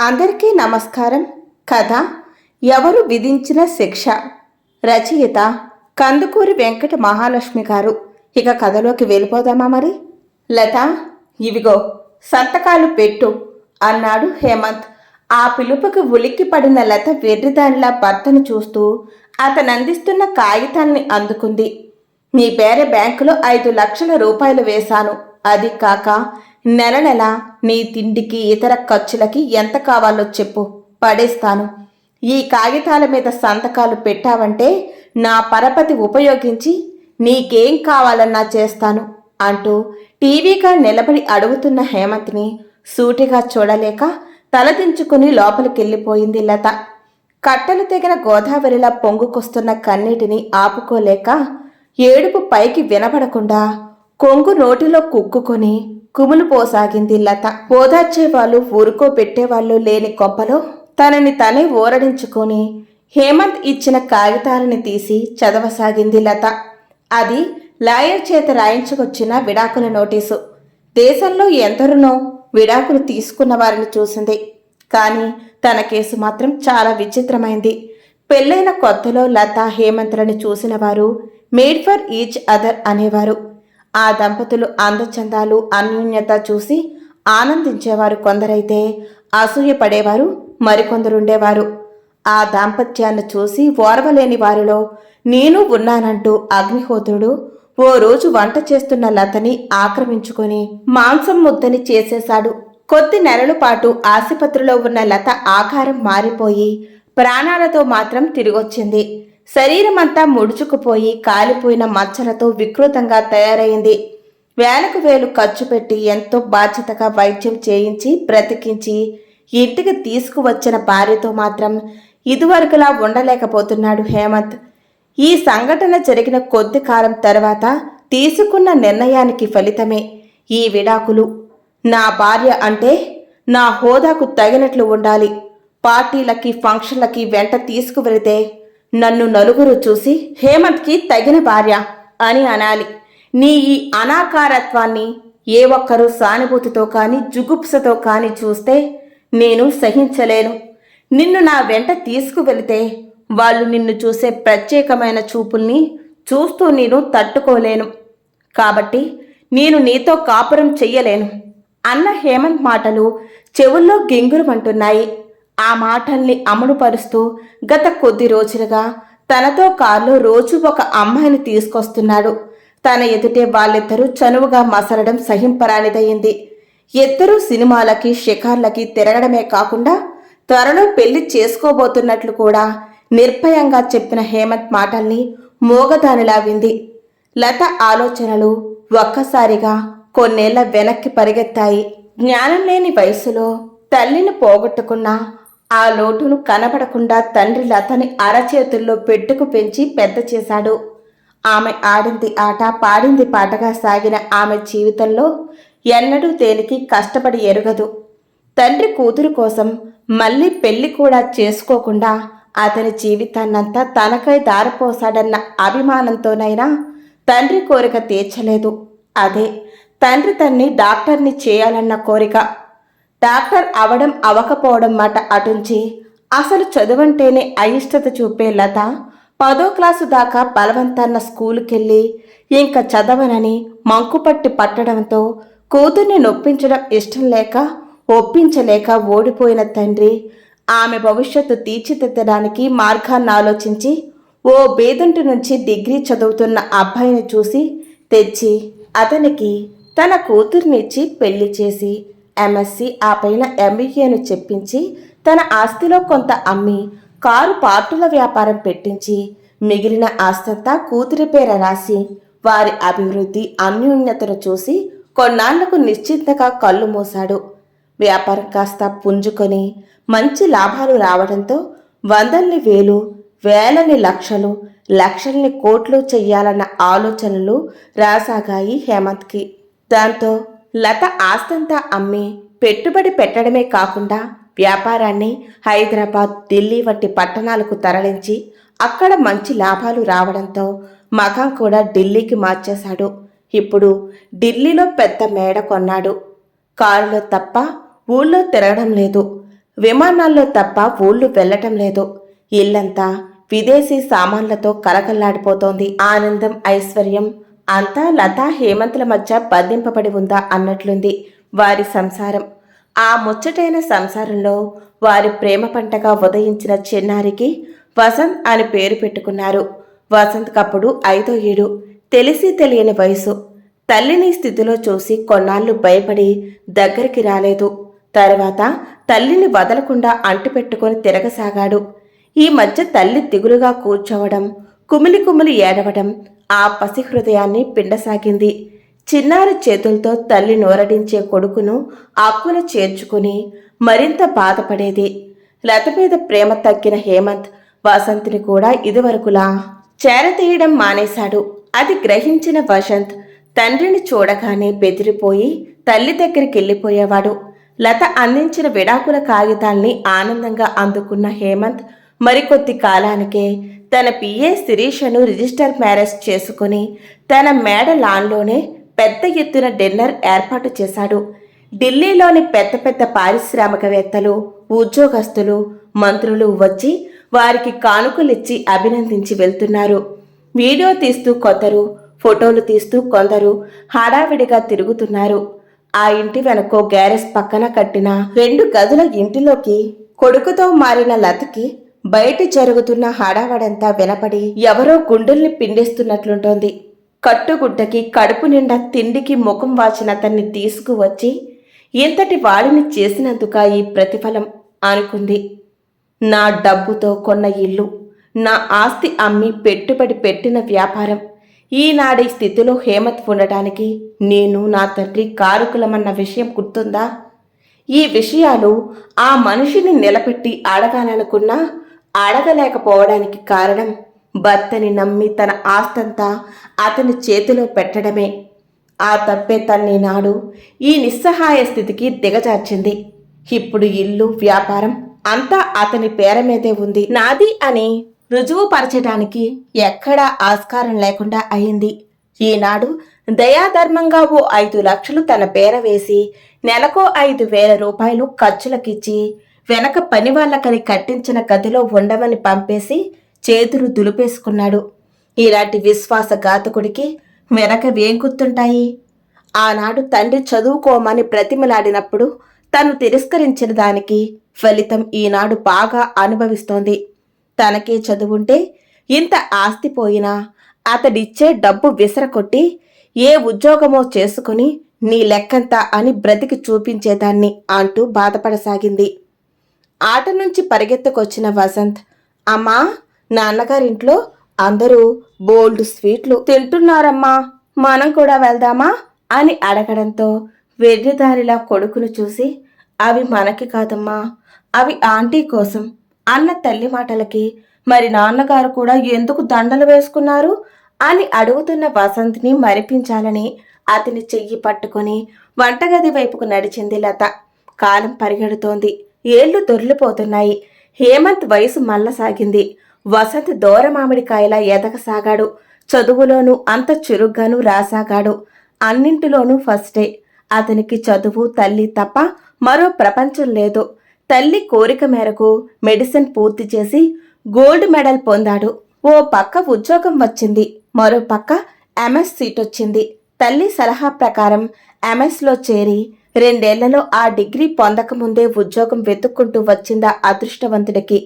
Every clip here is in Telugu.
అందరికీ నమస్కారం. కథ ఎవరు విధించిన శిక్ష. రచయిత కందుకూరి వెంకట మహాలక్ష్మి గారు. ఇక కథలోకి వెళ్ళిపోదామా మరి? లత, ఇవిగో సంతకాలు పెట్టు అన్నాడు హేమంత్. ఆ పిలుపుకి ఉలిక్కి పడిన లత వెర్రిదానిలా భర్తను చూస్తూ అతను అందిస్తున్న కాగితాల్ని అందుకుంది. నీ పేర బ్యాంకులో 5 లక్షల రూపాయలు వేశాను. అది కాక నెల నెల నీ తిండికి ఇతర ఖర్చులకి ఎంత కావాలో చెప్పు, పడేస్తాను. ఈ కాగితాల మీద సంతకాలు పెట్టావంటే నా పరపతి ఉపయోగించి నీకేం కావాలన్నా చేస్తాను అంటూ టీవీగా నిలబడి అడుగుతున్న హేమంత్ని సూటిగా చూడలేక తలదించుకుని లోపలికెళ్ళిపోయింది లత. కట్టలు తెగిన గోదావరిలా పొంగుకొస్తున్న కన్నీటిని ఆపుకోలేక ఏడుపు పైకి వినపడకుండా కొంగు నోటిలో కుక్కుకొని కుములు పోసాగింది లత. ఓదార్చేవాళ్ళు ఊరుకోబెట్టేవాళ్ళు లేని కొంపలో తనని తనే ఓరడించుకొని హేమంత్ ఇచ్చిన కాగితాలని తీసి చదవసాగింది లత. అది లాయర్ చేత రాయించుకొచ్చిన విడాకుల నోటీసు. దేశంలో ఎందరునో విడాకులు తీసుకున్న వారిని చూసింది. కానీ తన కేసు మాత్రం చాలా విచిత్రమైంది. పెళ్ళైన కొత్తలో లత హేమంత్లని చూసిన వారు మేడ్ ఫర్ ఈచ్ అదర్ అనేవారు. ఆ దంపతులు అందచందాలు అన్యోన్యత చూసి ఆనందించేవారు కొందరైతే అసూయపడేవారు మరికొందరుండేవారు. ఆ దాంపత్యాన్ని చూసి ఓర్వలేని వారిలో నేను ఉన్నానంటూ అగ్నిహోత్రుడు ఓ రోజు వంట చేస్తున్న లతని ఆక్రమించుకొని మాంసం ముద్దని చేసేశాడు. కొద్ది నెలల పాటు ఆసుపత్రిలో ఉన్న లత ఆకారం మారిపోయి ప్రాణాలతో మాత్రం తిరిగొచ్చింది. శరీరమంతా ముడుచుకుపోయి కాలిపోయిన మచ్చలతో వికృతంగా తయారైంది. వేలకు వేలు ఖర్చు పెట్టి ఎంతో బాధ్యతగా వైద్యం చేయించి బ్రతికించి ఇంటికి తీసుకువచ్చిన భార్యతో మాత్రం ఇదివరకులా ఉండలేకపోతున్నాడు హేమంత్. ఈ సంఘటన జరిగిన కొద్ది కాలం తర్వాత తీసుకున్న నిర్ణయానికి ఫలితమే ఈ విడాకులు. నా భార్య అంటే నా హోదాకు తగినట్లు ఉండాలి. పార్టీలకి ఫంక్షన్లకి వెంట తీసుకువెళితే నన్ను నలుగురు చూసి హేమంత్కి తగిన భార్య అని అనాలి. నీ ఈ అనాకారత్వాన్ని ఏ ఒక్కరూ సానుభూతితో కానీ జుగుప్సతో కానీ చూస్తే నేను సహించలేను. నిన్ను నా వెంట తీసుకువెళితే వాళ్ళు నిన్ను చూసే ప్రత్యేకమైన చూపుల్ని చూస్తూ నేను తట్టుకోలేను. కాబట్టి నేను నీతో కాపురం చెయ్యలేను అన్న హేమంత్ మాటలు చెవుల్లో గింగురుమంటున్నాయి. ఆ మాటల్ని అమలుపరుస్తూ గత కొద్ది రోజులుగా తనతో కారులో రోజు ఒక అమ్మాయిని తీసుకొస్తున్నాడు. తన ఎదుటే వాళ్ళిద్దరూ చనువుగా మసలడం సహింపరానిదయింది. ఇద్దరూ సినిమాలకి షికార్లకి తిరగడమే కాకుండా త్వరలో పెళ్లి చేసుకోబోతున్నట్లు కూడా నిర్భయంగా చెప్పిన హేమంత్ మాటల్ని మోగదానిలా వింది. లత ఆలోచనలు ఒక్కసారిగా కొన్నేళ్ల వెనక్కి పరిగెత్తాయి. జ్ఞానం లేని వయసులో తల్లిని పోగొట్టుకున్న ఆ లోటును కనబడకుండా తండ్రి లతని అరచేతుల్లో పెట్టుకు పెంచి పెద్ద చేశాడు. ఆమె ఆడింది ఆట పాడింది పాటగా సాగిన ఆమె జీవితంలో ఎన్నడూ దేనికి కష్టపడి ఎరుగదు. తండ్రి కూతురు కోసం మళ్ళీ పెళ్లి కూడా చేసుకోకుండా అతని జీవితాన్నంతా తనకై దారిపోసాడన్న అభిమానంతోనైనా తండ్రి కోరిక తీర్చలేదు. అదే తండ్రి తన్ని డాక్టర్ని చేయాలన్న కోరిక. డాక్టర్ అవడం అవకపోవడం మాట అటుంచి అసలు చదువంటేనే అయిష్టత చూపే లత 10వ క్లాసు దాకా బలవంతాన్న స్కూలుకెళ్ళి ఇంక చదవనని మంకుపట్టి పట్టడంతో కూతుర్ని నొప్పించడం ఇష్టం లేక ఒప్పించలేక ఓడిపోయిన తండ్రి ఆమె భవిష్యత్తు తీర్చిదిద్దడానికి మార్గాన్ని ఆలోచించి ఓ బేదంటి నుంచి డిగ్రీ చదువుతున్న అబ్బాయిని చూసి తెచ్చి అతనికి తన కూతుర్నిచ్చి పెళ్లి చేసి ఎంఎస్సి ఆ పైన ఎంబీఏను చెప్పించి తన ఆస్తిలో కొంత అమ్మి కారు పార్టుల వ్యాపారం పెట్టించి మిగిలిన ఆస్తంతా కూతురి పేర రాసి వారి అభివృద్ధి అన్యోన్యతను చూసి కొన్నాళ్లకు నిశ్చింతగా కళ్ళు మూశాడు. వ్యాపారం కాస్త పుంజుకొని మంచి లాభాలు రావడంతో వందల్ని వేలు, వేలని లక్షలు, లక్షల్ని కోట్లు చెయ్యాలన్న ఆలోచనలు రాసాగాయి హేమంత్కి. దాంతో లత ఆస్తంతా అమ్మి పెట్టుబడి పెట్టడమే కాకుండా వ్యాపారాన్ని హైదరాబాద్, ఢిల్లీ వంటి పట్టణాలకు తరలించి అక్కడ మంచి లాభాలు రావడంతో మకాం కూడా ఢిల్లీకి మార్చేశాడు. ఇప్పుడు ఢిల్లీలో పెద్ద మేడ కొన్నాడు. కారులో తప్ప ఊళ్ళో తిరగడం లేదు. విమానాల్లో తప్ప ఊళ్ళు వెళ్లటం లేదు. ఇల్లంతా విదేశీ సామాన్లతో కలకల్లాడిపోతోంది. ఆనందం, ఐశ్వర్యం అంతా లతా హేమంతుల మధ్య బంధింపబడి ఉందా అన్నట్లుంది వారి సంసారం. ఆ ముచ్చటైన సంసారంలో వారి ప్రేమ పంటగా ఉదయించిన చిన్నారికి వసంత్ అని పేరు పెట్టుకున్నారు. వసంత్ కప్పుడు 5వ ఏడు. తెలిసి తెలియని వయసు. తల్లిని స్థితిలో చూసి కొన్నాళ్లు భయపడి దగ్గరికి రాలేదు. తర్వాత తల్లిని వదలకుండా అంటిపెట్టుకొని తిరగసాగాడు. ఈ మధ్య తల్లి దిగులుగా కూర్చోవడం, కుమిలి కుమిలి ఏడవడం ఆ పసి హృదయాన్ని పిండసాగింది. చిన్నారి చేతులతో తల్లి నోరడించే కొడుకును అక్కున చేర్చుకుని మరింత బాధపడేది. లత మీద ప్రేమ తగ్గిన హేమంత్ వసంత్ని కూడా ఇదివరకులా చేరతీయడం మానేశాడు. అది గ్రహించిన వసంత్ తండ్రిని చూడగానే బెదిరిపోయి తల్లి దగ్గరికి వెళ్ళిపోయేవాడు. లత అందించిన విడాకుల కాగితాల్ని ఆనందంగా అందుకున్న హేమంత్ మరికొద్ది కాలానికే తన పిఏ శిరీషను రిజిస్టర్ మ్యారేజ్ చేసుకుని తన మేడ లాన్లోనే పెద్ద ఎత్తున డిన్నర్ ఏర్పాటు చేశాడు. ఢిల్లీలోని పెద్ద పెద్ద పారిశ్రామికవేత్తలు, ఉద్యోగస్తులు, మంత్రులు వచ్చి వారికి కానుకలిచ్చి అభినందించి వెళ్తున్నారు. వీడియో తీస్తూ కొందరు, ఫోటోలు తీస్తూ కొందరు హడావిడిగా తిరుగుతున్నారు. ఆ ఇంటి వెనకో గ్యారేజ్ పక్కన కట్టిన 2 గదుల ఇంటిలోకి కొడుకుతో మారిన లతకి బయట జరుగుతున్న హడావడంతా వినపడి ఎవరో గుండెల్ని పిండేస్తున్నట్లుంటోంది. కట్టుగుడ్డకి కడుపు నిండా తిండికి ముఖం వాచిన అతన్ని తీసుకువచ్చి ఇంతటి వాడిని చేసినందుక ఈ ప్రతిఫలం అనుకుంది. నా డబ్బుతో కొన్న ఇల్లు, నా ఆస్తి అమ్మి పెట్టుబడి పెట్టిన వ్యాపారం, ఈనాడి స్థితిలో హేమంత్ ఉండటానికి నేను నా తండ్రి కారుకులమన్న విషయం గుర్తుందా? ఈ విషయాలు ఆ మనిషిని నిలబెట్టి అడగాలనుకున్నా అడగలేకపోవడానికి కారణం భర్తని నమ్మి తన ఆస్తంతా అతని చేతిలో పెట్టడమే. ఆ తప్పే తన్ని నాడు ఈ నిస్సహాయ స్థితికి దిగజార్చింది. ఇప్పుడు ఇల్లు, వ్యాపారం అంతా అతని పేర మీదే ఉంది. నాది అని రుజువుపరచడానికి ఎక్కడా ఆస్కారం లేకుండా అయింది. ఈనాడు దయాధర్మంగా ఓ 5 లక్షలు తన పేర వేసి నెలకో 5,000 రూపాయలు ఖర్చులకిచ్చి వెనక పనివాళ్లకని కట్టించిన గదిలో ఉండమని పంపేసి చేతులు దులిపేసుకున్నాడు. ఇలాంటి విశ్వాసఘాతకుడికి వెనక వేం గుర్తుంటాయి? ఆనాడు తండ్రి చదువుకోమని బ్రతిమలాడినప్పుడు తను తిరస్కరించిన దానికి ఫలితం ఈనాడు బాగా అనుభవిస్తోంది. తనకే చదువుంటే ఇంత ఆస్తి పోయినా అతడిచ్చే డబ్బు విసరకొట్టి ఏ ఉద్యోగమో చేసుకుని నీ లెక్కంతా అని బ్రతికి చూపించేదాన్ని అంటూ బాధపడసాగింది. ఆట నుంచి పరిగెత్తుకొచ్చిన వసంత్, అమ్మా, నాన్నగారింట్లో అందరూ బోల్డ్ స్వీట్లు తింటున్నారమ్మా, మనం కూడా వెళ్దామా అని అడగడంతో వెర్రిదారిలా కొడుకును చూసి, అవి మనకి కాదమ్మా, అవి ఆంటీ కోసం అన్న తల్లి మాటలకి మరి నాన్నగారు కూడా ఎందుకు దండలు వేసుకున్నారు అని అడుగుతున్న వసంత్ని మరిపించాలని అతని చెయ్యి పట్టుకుని వంటగది వైపుకు నడిచింది లత. కాలం పరిగెడుతోంది. ఏళ్లు దొర్లిపోతున్నాయి. హేమంత్ వయసు మల్లసాగింది. వసంత్ దూరమామిడికాయలా ఎదగసాగాడు. చదువులోనూ అంత చురుగ్గాను రాసాగాడు. అన్నింటిలోనూ ఫస్టే. అతనికి చదువు, తల్లి తప్ప మరో ప్రపంచం లేదు. తల్లి కోరిక మేరకు మెడిసిన్ పూర్తి చేసి గోల్డ్ మెడల్ పొందాడు. ఓ పక్క ఉద్యోగం వచ్చింది, మరో పక్క ఎంఎస్ సీట్ వచ్చింది. తల్లి సలహా ప్రకారం ఎంఎస్లో చేరి 2 ఏళ్లలో ఆ డిగ్రీ పొందకముందే ఉద్యోగం వెతుక్కుంటూ వచ్చిందా అదృష్టవంతుడికి.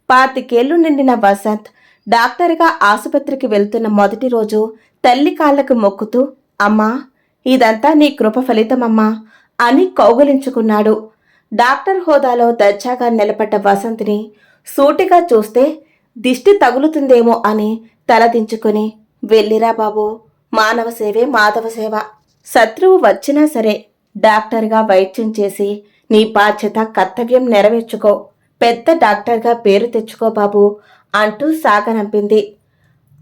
25 ఏళ్లు నిండిన వసంత్ డాక్టర్గా ఆసుపత్రికి వెళ్తున్న మొదటి రోజు తల్లి కాళ్లకు మొక్కుతూ, అమ్మా, ఇదంతా నీ కృప ఫలితమమ్మా అని కౌగిలించుకున్నాడు. డాక్టర్ హోదాలో దర్జాగా నిలబడ్డ వసంత్ని సూటిగా చూస్తే దిష్టి తగులుతుందేమో అని తలదించుకుని, వెళ్ళిరా బాబు, మానవ సేవే మాధవ సేవ. శత్రువు వచ్చినా సరే డాక్టర్గా వైద్యం చేసి నీ బాధ్యత, కర్తవ్యం నెరవేర్చుకో, పెద్ద డాక్టర్గా పేరు తెచ్చుకో బాబు అంటూ సాగనంపింది.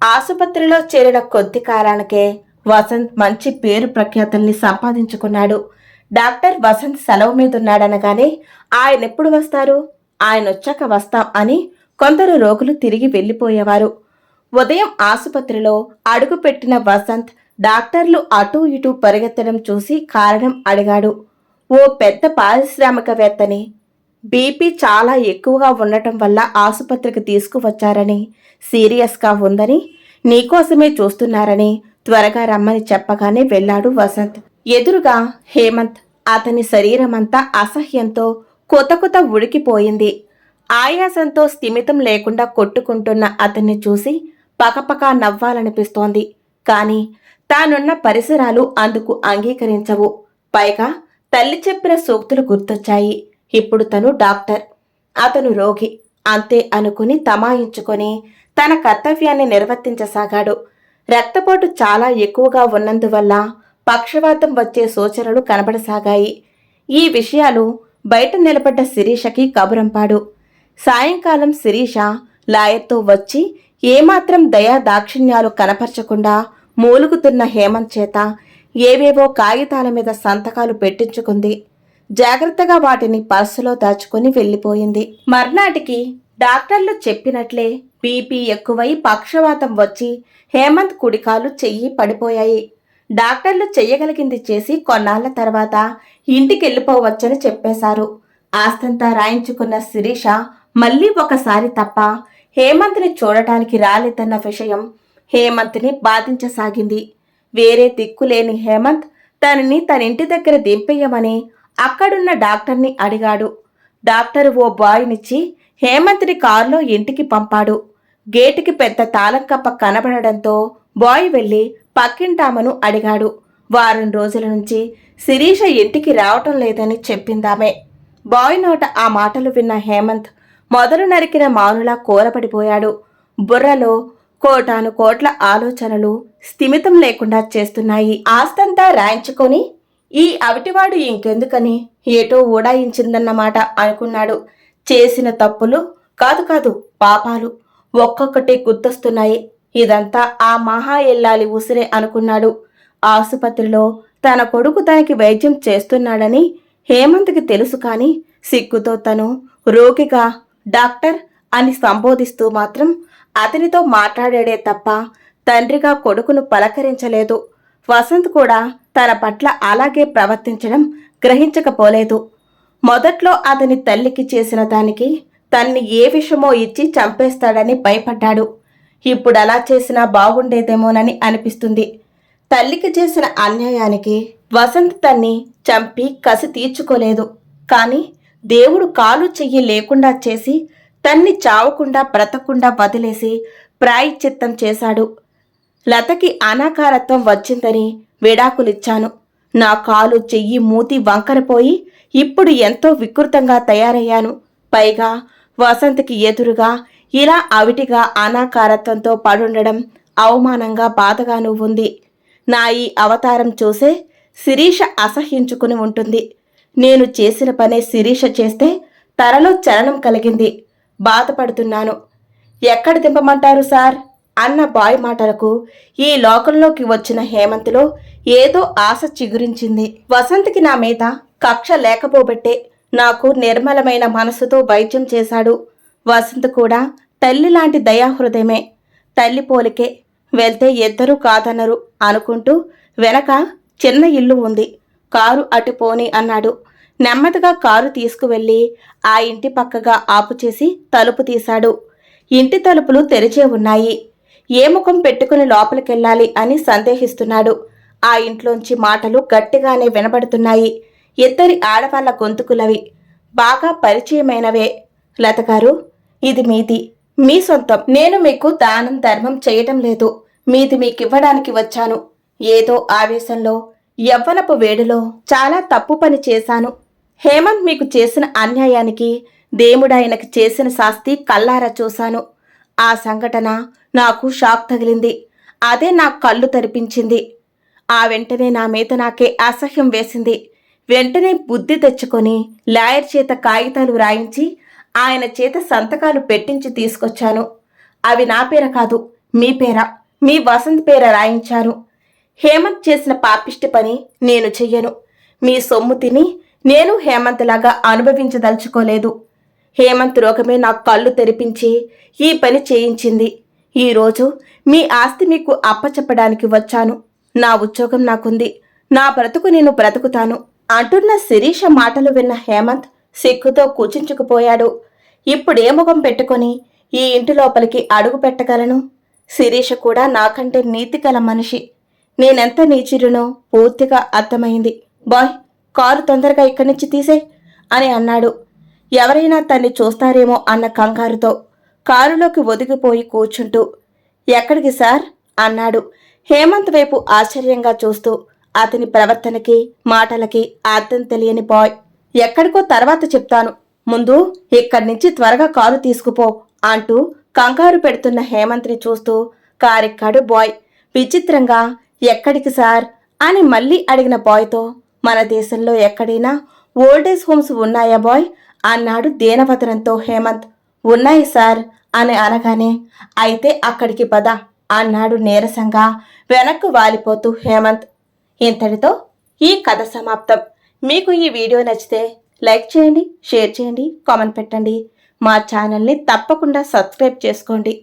ఆసుపత్రిలో చేరిన కొద్ది కాలానికే వసంత్ మంచి పేరు ప్రఖ్యాతుల్ని సంపాదించుకున్నాడు. డాక్టర్ వసంత్ సెలవు మీదున్నాడనగానే ఆయనెప్పుడు వస్తారు, ఆయనొచ్చాక వస్తాం అని కొందరు రోగులు తిరిగి వెళ్ళిపోయేవారు. ఉదయం ఆసుపత్రిలో అడుగుపెట్టిన వసంత్ డాక్టర్లు అటూ ఇటూ పరిగెత్తడం చూసి కారణం అడిగాడు. ఓ పెద్ద పారిశ్రామికవేత్తని బీపీ చాలా ఎక్కువగా ఉండటం వల్ల ఆసుపత్రికి తీసుకువచ్చారని, సీరియస్గా ఉందని, నీకోసమే చూస్తున్నారని త్వరగా రమ్మని చెప్పగానే వెళ్ళాడు వసంత్. ఎదురుగా హేమంత్. అతని శరీరమంతా అసహ్యంతో కొత ఉడికిపోయింది. ఆయాసంతో స్థిమితం లేకుండా కొట్టుకుంటున్న అతన్ని చూసి పకపకా నవ్వాలనిపిస్తోంది. కాని తానున్న పరిసరాలు అందుకు అంగీకరించవు. పైగా తల్లి చెప్పిన సూక్తులు గుర్తొచ్చాయి. ఇప్పుడు తను డాక్టర్, అతను రోగి, అంతే అనుకుని తమాయించుకొని తన కర్తవ్యాన్ని నిర్వర్తించసాగాడు. రక్తపోటు చాలా ఎక్కువగా ఉన్నందువల్ల పక్షవాతం వచ్చే సూచనలు కనబడసాగాయి. ఈ విషయాలు బయట నిలబడ్డ శిరీషకి కబురంపాడు. సాయంకాలం శిరీష లాయర్తో వచ్చి ఏమాత్రం దయా దాక్షిణ్యాలు కనపరచకుండా మూలుగుతున్న హేమంత్ చేత ఏవేవో కాగితాల మీద సంతకాలు పెట్టించుకుంది. జాగ్రత్తగా వాటిని పర్సులో దాచుకుని వెళ్ళిపోయింది. మర్నాటికి డాక్టర్లు చెప్పినట్లే బీపీ ఎక్కువై పక్షవాతం వచ్చి హేమంత్ కుడికాలు చెయ్యి పడిపోయాయి. డాక్టర్లు చెయ్యగలిగింది చేసి కొన్నాళ్ల తర్వాత ఇంటికెళ్ళిపోవచ్చని చెప్పేశారు. ఆస్తంతా రాయించుకున్న శిరీష మళ్ళీ ఒకసారి తప్ప హేమంత్ని చూడటానికి రాలేదన్న విషయం హేమంత్ని బాధించసాగింది. వేరే దిక్కులేని హేమంత్ తనని తనింటి దగ్గర దింపేయమని అక్కడున్న డాక్టర్ని అడిగాడు. డాక్టర్ ఓ బాయ్నిచ్చి హేమంత్ని కారులో ఇంటికి పంపాడు. గేటుకి పెద్ద తాళం కప్ప కనబడడంతో బాయ్ వెళ్ళి పక్కింటామను అడిగాడు. వారం రోజుల నుంచి శిరీష ఇంటికి రావటం లేదని చెప్పిందామే. బాయ్ నోట ఆ మాటలు విన్న హేమంత్ మొదలు నరికిన మానులా కూరపడిపోయాడు. బుర్రలో కోటాను కోట్ల ఆలోచనలు స్థిమితం లేకుండా చేస్తున్నాయి. ఆస్తంతా రాయించుకొని ఈ అవిటివాడు ఇంకెందుకని ఏటో ఊడాయించిందన్నమాట అనుకున్నాడు. చేసిన తప్పులు కాదు పాపాలు ఒక్కొక్కటి గుర్తొస్తున్నాయి. ఇదంతా ఆ మహా ఎల్లాలి ఉసిరే అనుకున్నాడు. ఆసుపత్రిలో తన కొడుకు తనకి వైద్యం చేస్తున్నాడని హేమంత్కి తెలుసు. కాని సిగ్గుతో తను రోగిగా డాక్టర్ అని సంబోధిస్తూ మాత్రం అతనితో మాట్లాడాడే తప్ప తండ్రిగా కొడుకును పలకరించలేదు. వసంత్ కూడా తన పట్ల అలాగే ప్రవర్తించడం గ్రహించకపోలేదు. మొదట్లో అతని తల్లికి చేసిన దానికి తన్ని ఏ విషమో ఇచ్చి చంపేస్తాడని భయపడ్డాడు. ఇప్పుడు అలా చేసినా బాగుండేదేమోనని అనిపిస్తుంది. తల్లికి చేసిన అన్యాయానికి వసంత్ తన్ని చంపి కసి తీర్చుకోలేదు. కాని దేవుడు కాలు చెయ్యి లేకుండా చేసి తన్ని చావకుండా బ్రతకుండా వదిలేసి ప్రాయశ్చిత్తం చేశాడు. లతకి అనాకారత్వం వచ్చిందని విడాకులిచ్చాను. నా కాలు చెయ్యి మూతి వంకరపోయి ఇప్పుడు ఎంతో వికృతంగా తయారయ్యాను. పైగా వసంత్కి ఎదురుగా ఇలా అవిటిగా అనాకారత్వంతో పడుండడం అవమానంగా బాధగానూ ఉంది. నా ఈ అవతారం చూసే శిరీష అసహ్యించుకుని ఉంటుంది. నేను చేసిన పనే శిరీష చేస్తే తనలో చలనం కలిగింది. బాధపడుతున్నాను. ఎక్కడ దింపమంటారు సార్ అన్న బాయ్ మాటలకు ఈ లోకంలోకి వచ్చిన హేమంత్లో ఏదో ఆశ చిగురించింది. వసంత్కి నా మీద కక్ష లేకపోబట్టే నాకు నిర్మలమైన మనసుతో వైద్యం చేశాడు. వసంత్ కూడా తల్లి లాంటి దయాహృదయమే. తల్లి పోలికే. వెళ్తే ఇద్దరూ కాదనరు అనుకుంటూ వెనక చిన్న ఇల్లు ఉంది, కారు అటు పోని అన్నాడు. నెమ్మదిగా కారు తీసుకువెళ్ళి ఆ ఇంటి పక్కగా ఆపుచేసి తలుపు తీశాడు. ఇంటి తలుపులు తెరిచే ఉన్నాయి. ఏ ముఖం పెట్టుకుని లోపలికెళ్ళాలి అని సందేహిస్తున్నాడు. ఆ ఇంట్లోంచి మాటలు గట్టిగానే వినబడుతున్నాయి. ఇద్దరి ఆడవాళ్ల గొంతుకులవి. బాగా పరిచయమైనవే. లతగారు, ఇది మీది, మీ సొంతం. నేను మీకు దానం ధర్మం చేయటం లేదు. మీది మీకివ్వడానికి వచ్చాను. ఏదో ఆవేశంలో యవ్వనపు వేడిలో చాలా తప్పు పని చేశాను. హేమంత్ మీకు చేసిన అన్యాయానికి దేవుడాయనకి చేసిన శాస్తి కల్లారా చూశాను. ఆ సంఘటన నాకు షాక్ తగిలింది. అదే నా కళ్ళు తెరిపించింది. ఆ వెంటనే నా మీద నాకే అసహ్యం వేసింది. వెంటనే బుద్ధి తెచ్చుకొని లాయర్ చేత కాగితాలు రాయించి ఆయన చేత సంతకాలు పెట్టించి తీసుకొచ్చాను. అవి నా పేర కాదు, మీ పేర, మీ వసంత్ పేర రాయించాను. హేమంత్ చేసిన పాపిష్టి పని నేను చెయ్యను. మీ సొమ్ము తిని నేను హేమంత్ లాగా అనుభవించదలుచుకోలేదు. హేమంత్ రోగమే నా కళ్ళు తెరిపించి ఈ పని చేయించింది. ఈరోజు మీ ఆస్తి మీకు అప్పచెప్పడానికి వచ్చాను. నా ఉద్యోగం నాకుంది. నా బ్రతుకు నేను బ్రతుకుతాను అంటున్న శిరీష మాటలు విన్న హేమంత్ సిగ్గుతో కుచించుకుపోయాడు. ఇప్పుడే ముఖం పెట్టుకొని ఈ ఇంటి లోపలికి అడుగు పెట్టగలను? శిరీష కూడా నాకంటే నీతిగల మనిషి. నేనెంత నీచిరునో పూర్తిగా అర్థమైంది. బాయ్, కారు తొందరగా ఇక్కడి నుంచి తీసేయ్ అని అన్నాడు. ఎవరైనా తన్ని చూస్తారేమో అన్న కంగారుతో కారులోకి ఒదిగిపోయి కూర్చుంటూ, ఎక్కడికి సార్ అన్నాడు హేమంత్ వైపు ఆశ్చర్యంగా చూస్తూ. అతని ప్రవర్తనకి మాటలకి అర్థం తెలియని బాయ్. ఎక్కడికో తర్వాత చెప్తాను, ముందు ఇక్కడి నుంచి త్వరగా కారు తీసుకుపో అంటూ కంగారు పెడుతున్న హేమంత్ని చూస్తూ కారెక్కాడు బాయ్. విచిత్రంగా ఎక్కడికి సార్ అని మళ్ళీ అడిగిన బాయ్తో, మన దేశంలో ఎక్కడైనా ఓల్డేజ్ హోమ్స్ ఉన్నాయా బాయ్ అన్నాడు దీనవదనంతో హేమంత్. ఉన్నాయి సార్ అని అనగానే, అయితే అక్కడికి పద అన్నాడు నీరసంగా వెనక్కు వాలిపోతూ హేమంత్. ఇంతటితో ఈ కథ సమాప్తం. మీకు ఈ వీడియో నచ్చితే లైక్ చేయండి, షేర్ చేయండి, కామెంట్ పెట్టండి. మా ఛానల్ని తప్పకుండా సబ్స్క్రైబ్ చేసుకోండి.